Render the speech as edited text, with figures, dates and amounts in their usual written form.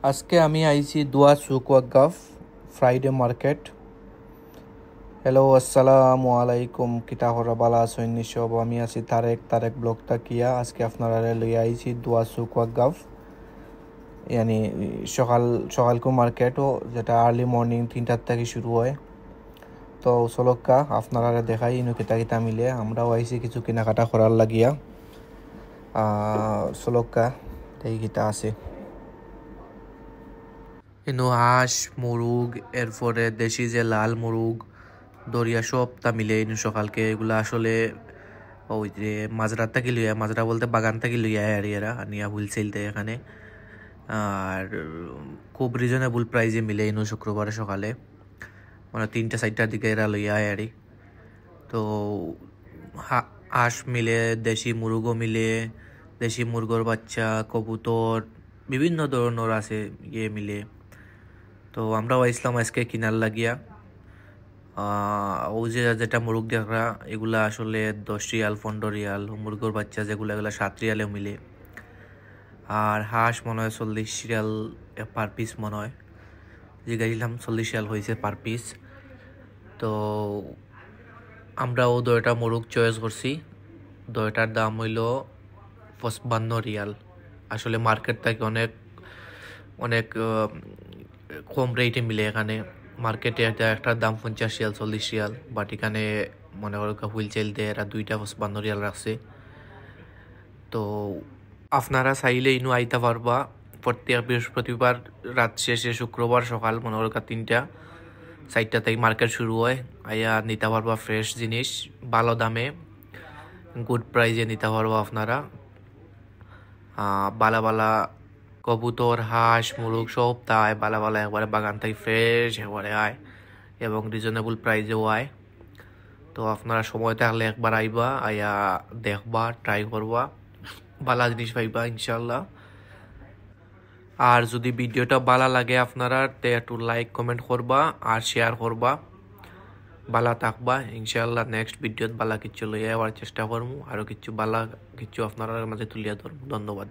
আজকে আমি আইছি দুয়া সুক ওয়াকফ ফ্রাইডে মার্কেট। হ্যালো, আসসালামু আলাইকুম। কিতা হরা বালা আছেন নিশ্চয়। আমি আছি তারেক ব্লগ তাকিয়া। আজকে আপনারা লইয়া আইছি দুয়া সুক ওয়াকফ, ইয়ানি সকালকো মার্কেটও, যেটা আর্লি মর্নিং 3টার থেকে শুরু হয়। তো চলক্কা আপনারা দেখাই ইনু কিতা মিলে। আমরাও আইছি কিছু কেনাকাটা করার লাগিয়া। চলক্কা এই কিতা আছে ইনু হাঁস মুরুগ, এরপরে দেশি যে লাল মুরুগ, দরিয়া সব তা মিলে ইনু সকালকে। এগুলা আসলে ওই যে মাজরার থাকি লইয়া, মাজরা বলতে বাগান থাকি লইয়া আর এরা আনিয়া হুলসেল দেয় এখানে। আর খুব রিজনেবল প্রাইজে মিলে ইনু শুক্রবারে সকালে, মানে 3টা-4টার দিকে এরা লইয়া আরি। তো হাঁস মিলে, দেশি মুরগও মিলে, দেশি মুরগোর বাচ্চা, কবুতর, বিভিন্ন ধরনের আছে মিলে। তো আমরাও আইসলাম আজকে কিনার লাগিয়া। ও যেটা মুরগ দেখা, এগুলা আসলে 10 রিয়াল 15 রিয়াল। মুরগোর বাচ্চা যেগুলো, এগুলো 7 রিয়ালেও মিলে। আর হাঁস মনে হয় 40 রিয়াল পার পিস মনে হয়। জিগাইলাম 40 রিয়াল হয়েছে পার পিস। তো আমরাও 2টা মুরগ চয়েস করছি। 2টার দাম হইল 55 রিয়াল। আসলে মার্কেট থেকে অনেক অনেক কম রেটে মিলে এখানে। মার্কেটে একটার দাম 50 রিয়াল 40 রিয়াল, বাট এখানে মনে করো হুইলচেল দিয়ে এরা 2টা 55 রিয়াল রাখছে। তো আপনারা চাইলে ইনু আইতে পারবা প্রত্যেক বৃহস্পতিবার রাত শেষে, শুক্রবার সকাল মনে করো 3টা-4টা থেকে মার্কেট শুরু হয়। আইয়া নিতে পারবা ফ্রেশ জিনিস, ভালো দামে, গুড প্রাইজে নিতে পারবা আপনারা। বালা কবুতর, হাঁস মুরগ সব তাই বালা একবারে বাগান থেকে ফ্রেশ একবারে আয়, এবং রিজনেবল প্রাইজেও আয়। তো আপনারা সময় থাকলে একবার আইবা, আইয়া দেখবা, ট্রাই করবা, বালা জিনিস পাইবা ইনশাল্লাহ। আর যদি ভিডিওটা ভালো লাগে আপনারা, তে একটু লাইক কমেন্ট করবা আর শেয়ার করবা। বালা থাকবা ইনশাল্লাহ। নেক্সট ভিডিওত বালা কিছু লইয়া আবার চেষ্টা করবো, আরো কিছু বালা কিছু আপনারা মাঝে তুলিয়া ধরবো। ধন্যবাদ।